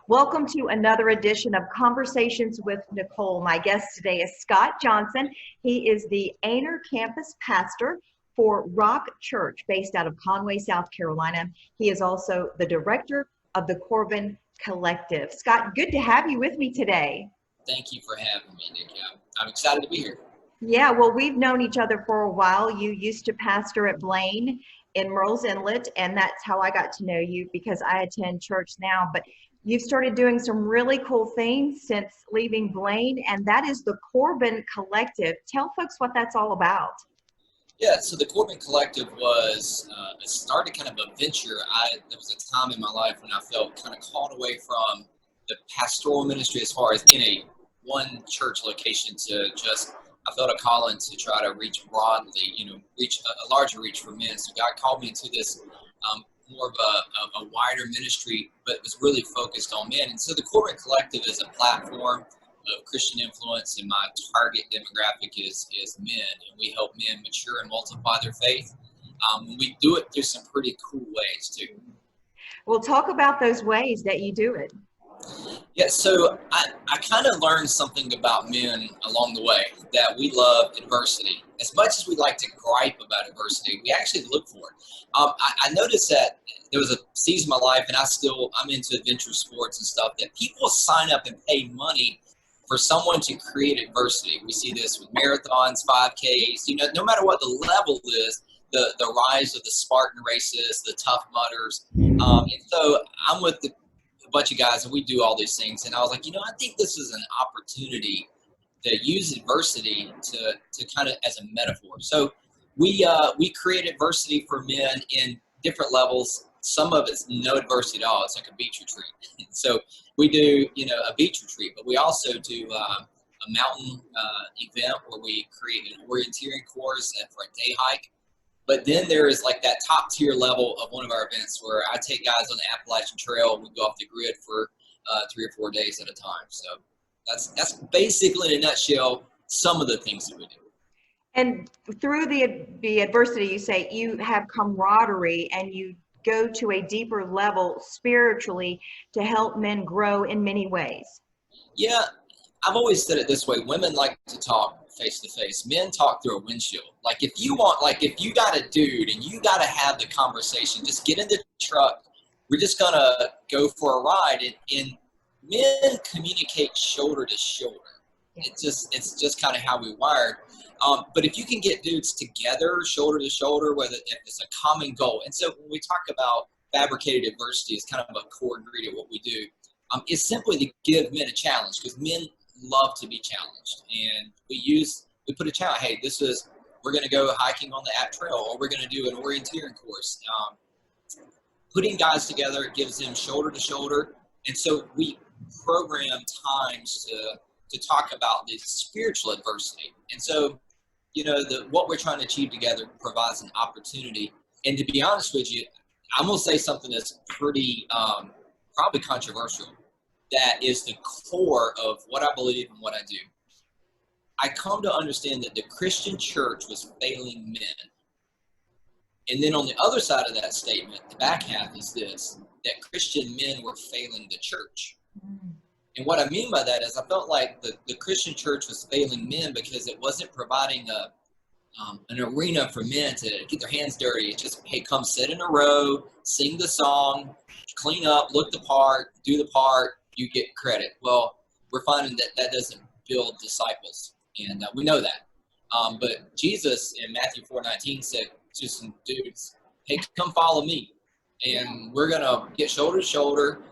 Welcome to another edition of Conversations with Nicole. My guest today is Scott Johnson. He is the Aner campus pastor for Rock Church based out of Conway, South Carolina. He is also the director of the Corban Collective. Scott, good to have you with me today. Thank you for having me, Nick. I'm excited to be here. Yeah, well, we've known each other for a while. You used to pastor at Blaine in Merle's Inlet, and that's how I got to know you because I attend church now. But you've started doing some really cool things since leaving Blaine, and that is the Corban Collective. Tell folks what that's all about. Yeah, so the Corban Collective was it started kind of a venture. There was a time in my life when I felt kind of called away from the pastoral ministry as far as in a one church location to just I felt a calling to try to reach broadly, reach a larger reach for men. So God called me into this more of a wider ministry, but it was really focused on men. And so the Corban Collective is a platform of Christian influence, and my target demographic is men, and we help men mature and multiply their faith. We do it through some pretty cool ways too. Well, talk about those ways that you do it. Yeah, so I kind of learned something about men along the way, that we love adversity. As much as we like to gripe about adversity, we actually look for it. I noticed that there was a season of my life, and I'm into adventure sports and stuff, that people sign up and pay money for someone to create adversity. We see this with marathons, 5Ks, no matter what the level is, the rise of the Spartan races, the Tough Mudders. And so I'm with a bunch of guys, and we do all these things. And I was like, I think this is an opportunity to use adversity to kind of as a metaphor. So we create adversity for men in different levels. Some of it's no adversity at all. It's like a beach retreat. So we do, a beach retreat, but we also do a mountain event where we create an orienteering course for a day hike. But then there is like that top tier level of one of our events where I take guys on the Appalachian Trail, and we go off the grid for 3 or 4 days at a time. So that's basically in a nutshell some of the things that we do. And through the adversity, you say you have camaraderie and you go to a deeper level spiritually to help men grow in many ways. Yeah, I've always said it this way. Women like to talk face to face. Men talk through a windshield. If you got a dude and you got to have the conversation, just get in the truck. We're just going to go for a ride. And men communicate shoulder to shoulder. Yeah. It's just kind of how we wired. But if you can get dudes together, shoulder to shoulder, whether it's a common goal. And so when we talk about fabricated adversity, it's kind of a core ingredient of what we do. It's simply to give men a challenge, because men love to be challenged. And we put a challenge. Hey, we're going to go hiking on the App Trail, or we're going to do an orienteering course. Putting guys together gives them shoulder to shoulder. And so we program times to talk about the spiritual adversity. And so, what we're trying to achieve together provides an opportunity. And to be honest with you, I'm going to say something that's pretty, probably controversial. That is the core of what I believe and what I do. I come to understand that the Christian church was failing men. And then on the other side of that statement, the back half is this, that Christian men were failing the church. And what I mean by that is I felt like the Christian church was failing men because it wasn't providing an arena for men to get their hands dirty. It's just, hey, come sit in a row, sing the song, clean up, look the part, do the part, you get credit. Well, we're finding that doesn't build disciples, and we know that. But Jesus in Matthew 4:19 said to some dudes, hey, come follow me, and we're going to get shoulder to shoulder,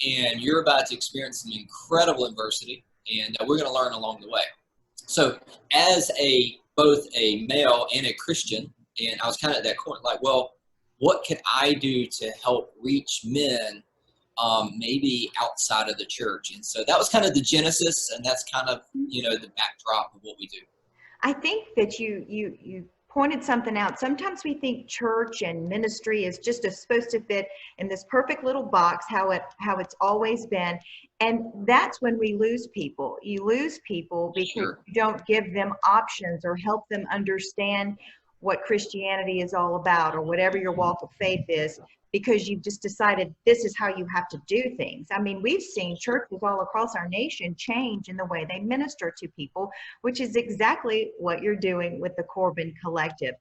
and you're about to experience some incredible adversity, and we're going to learn along the way. So as both a male and a Christian, and I was kind of at that point, like, well, what can I do to help reach men maybe outside of the church? And so that was kind of the genesis, and that's kind of, the backdrop of what we do. I think that you pointed something out. Sometimes we think church and ministry is just supposed to fit in this perfect little box, how it's always been. And that's when we lose people. You lose people because you don't give them options or help them understand what Christianity is all about, or whatever your walk of faith is, because you've just decided this is how you have to do things. I mean, we've seen churches all across our nation change in the way they minister to people, which is exactly what you're doing with the Corban Collective.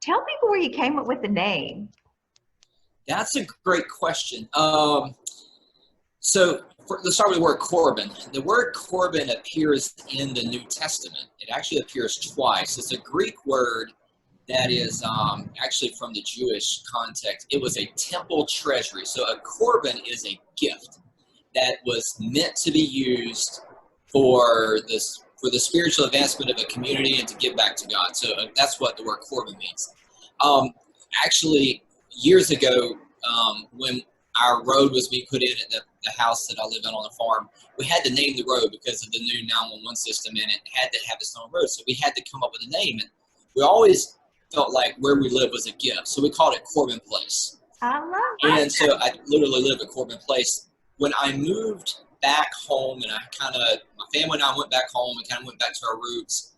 Tell people where you came up with the name. That's a great question. Let's start with the word Corban. The word Corban appears in the New Testament. It actually appears twice. It's a Greek word that is actually from the Jewish context. It was a temple treasury. So a Corban is a gift that was meant to be used for the spiritual advancement of a community and to give back to God. So that's what the word Corban means. Actually, years ago, when our road was being put in at the house that I live in on the farm, we had to name the road because of the new 911 system, and it had to have its own road. So we had to come up with a name, and we always felt like where we lived was a gift. So we called it Corban Place. I love that. And so I literally live at Corban Place. When I moved back home, and my family and I went back home and kind of went back to our roots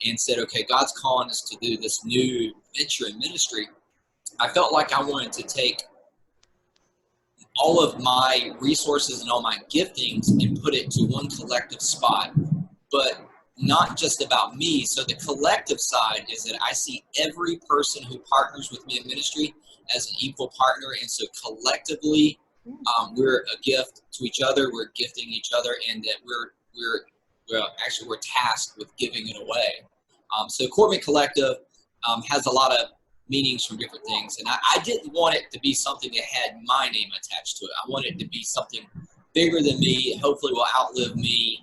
and said, okay, God's calling us to do this new venture in ministry. I felt like I wanted to take all of my resources and all my giftings and put it to one collective spot, but not just about me. So the collective side is that I see every person who partners with me in ministry as an equal partner. And so collectively, we're a gift to each other. We're gifting each other, and that we're tasked with giving it away. So Corban Collective has a lot of meanings from different things. And I didn't want it to be something that had my name attached to it. I wanted it to be something bigger than me, hopefully will outlive me,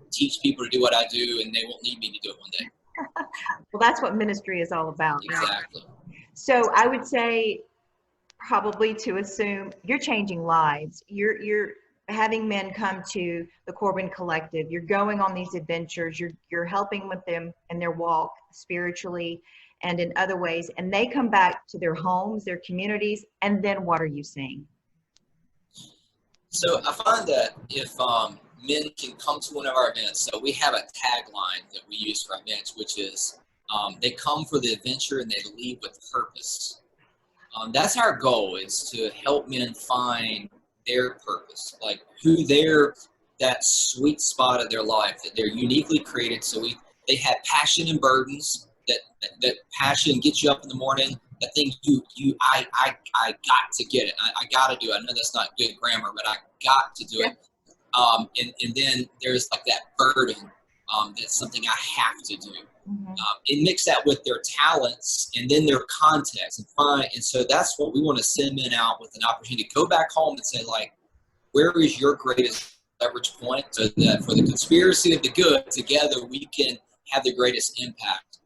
teach people to do what I do, and they won't need me to do it one day. Well, that's what ministry is all about. Exactly. Right? So I would say probably to assume you're changing lives. You're having men come to the Corban Collective. You're going on these adventures. You're helping with them in their walk spiritually and in other ways, and they come back to their homes, their communities, and then what are you seeing? So I find that if men can come to one of our events, so we have a tagline that we use for our events, which is they come for the adventure and they leave with purpose. That's our goal, is to help men find their purpose, like that sweet spot of their life that they're uniquely created. So they have passion and burdens. That passion gets you up in the morning. That thing I got to get it. I got to do it. I know that's not good grammar, but I got to do it. And then there's like that burden. That's something I have to do. Mm-hmm. And mix that with their talents and then their context and so that's what we want to send men out with, an opportunity to go back home and say, like, where is your greatest leverage point, so that for the conspiracy of the good together we can have the greatest impact.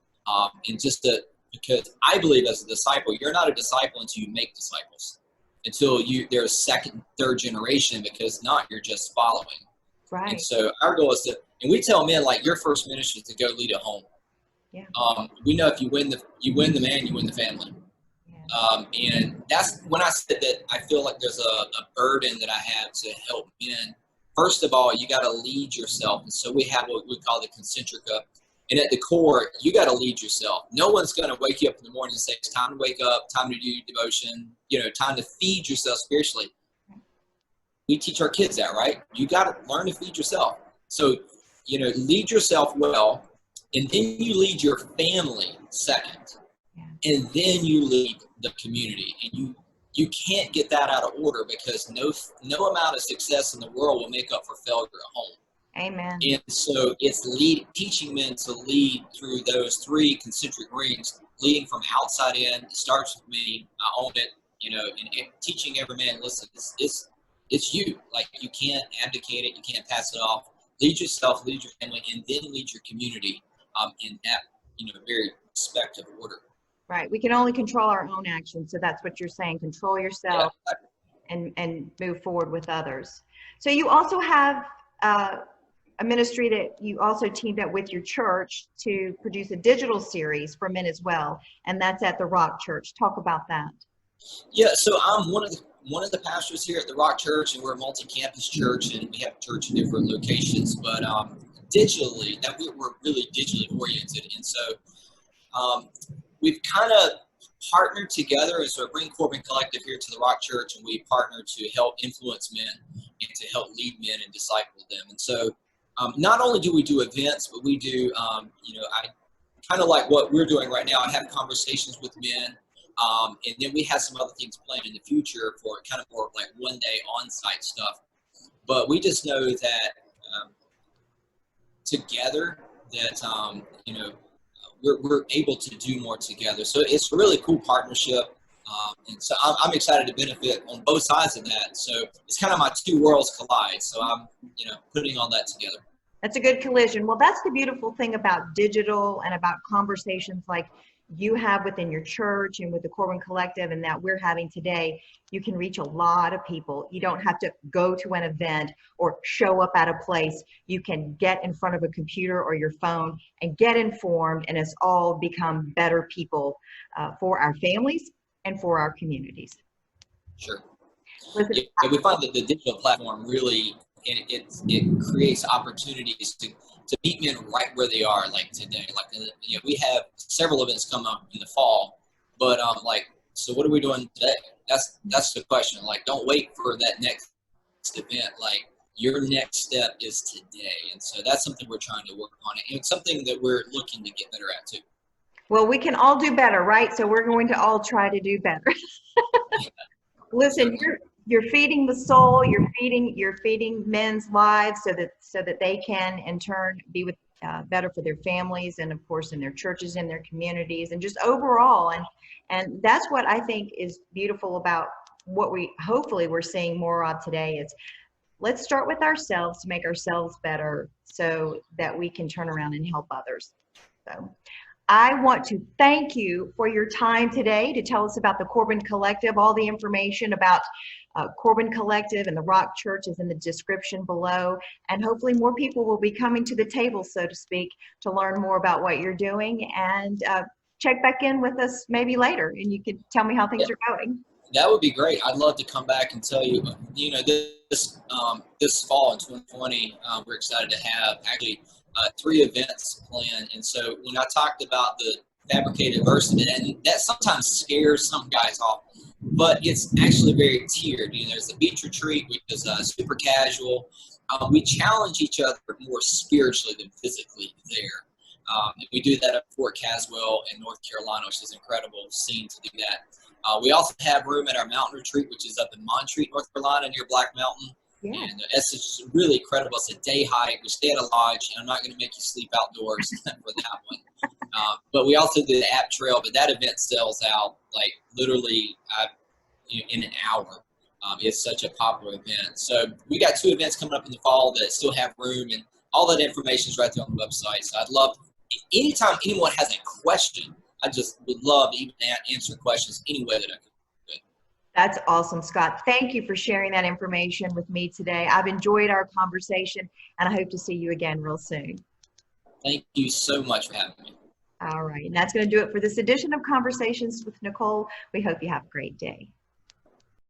Because I believe as a disciple, you're not a disciple until you make disciples, until there's second, third generation, because not, you're just following. Right. And so our goal is and we tell men, like, your first ministry is to go lead a home. Yeah. We know if you win the man, you win the family. Yeah. And that's when I said that I feel like there's a burden that I have to help men. First of all, you got to lead yourself. And so we have what we call the concentrica. And at the core, you got to lead yourself. No one's going to wake you up in the morning and say, it's time to wake up, time to do your devotion, time to feed yourself spiritually. We teach our kids that, right? You got to learn to feed yourself. So, lead yourself well, and then you lead your family second, and then you lead the community. And you can't get that out of order, because no amount of success in the world will make up for failure at home. Amen. And so it's teaching men to lead through those three concentric rings, leading from outside in. It starts with me. I own it, and teaching every man, listen, it's you. Like, you can't abdicate it. You can't pass it off. Lead yourself, lead your family, and then lead your community in that, very respective order. Right. We can only control our own actions. So that's what you're saying. Control yourself, and move forward with others. So you also have a ministry that you also teamed up with your church to produce a digital series for men as well, and that's at the Rock Church. Talk about that. Yeah, so I'm one of the pastors here at the Rock Church, and we're a multi-campus church, and we have church in different locations. But digitally, that we're really digitally oriented, and so we've kind of partnered together, and so bring Corban Collective here to the Rock Church, and we partner to help influence men and to help lead men and disciple them. And so not only do we do events, but we do, I kind of like what we're doing right now. I have conversations with men, and then we have some other things planned in the future for kind of more like one-day on-site stuff. But we just know that together that, we're able to do more together. So it's a really cool partnership. And so I'm excited to benefit on both sides of that. So it's kind of my two worlds collide. So I'm, putting all that together. That's a good collision. Well, that's the beautiful thing about digital and about conversations like you have within your church and with the Corban Collective and that we're having today. You can reach a lot of people. You don't have to go to an event or show up at a place. You can get in front of a computer or your phone and get informed, and it's all become better people for our families and for our communities. Sure. Listen, yeah, we find that the digital platform really, it creates opportunities to meet men right where they are, like today. Like, we have several events come up in the fall, but so what are we doing today? That's the question. Like, don't wait for that next event. Like, your next step is today. And so that's something we're trying to work on. And it's something that we're looking to get better at too. well, we can all do better, right? So we're going to all try to do better. Listen, you're feeding the soul, you're feeding men's lives so that they can in turn be with better for their families and of course in their churches, in their communities, and just overall. And that's what I think is beautiful about what hopefully we're seeing more of today is let's start with ourselves to make ourselves better so that we can turn around and help others. So I want to thank you for your time today to tell us about the Corban Collective. All the information about Corban Collective and the Rock Church is in the description below. And hopefully more people will be coming to the table, so to speak, to learn more about what you're doing. And check back in with us maybe later and you can tell me how things are going. That would be great. I'd love to come back and tell you, this fall in 2020, we're excited to have actually 3 events planned. And so when I talked about the fabricated version, and that sometimes scares some guys off, but it's actually very tiered. There's the beach retreat, which is super casual. We challenge each other more spiritually than physically there. And we do that at Fort Caswell in North Carolina, which is an incredible scene to do that. We also have room at our mountain retreat, which is up in Montreat, North Carolina, near Black Mountain. Yeah. And it's just really incredible. It's a day hike. We stay at a lodge, and I'm not going to make you sleep outdoors for that one. But we also do the app trail, but that event sells out like literally in an hour. It's such a popular event. So we got 2 events coming up in the fall that still have room, and all that information is right there on the website. So I'd love, anytime anyone has a question, I just would love to even answer questions any way that I could. That's awesome, Scott. Thank you for sharing that information with me today. I've enjoyed our conversation, and I hope to see you again real soon. Thank you so much for having me. All right, and that's going to do it for this edition of Conversations with Nicole. We hope you have a great day.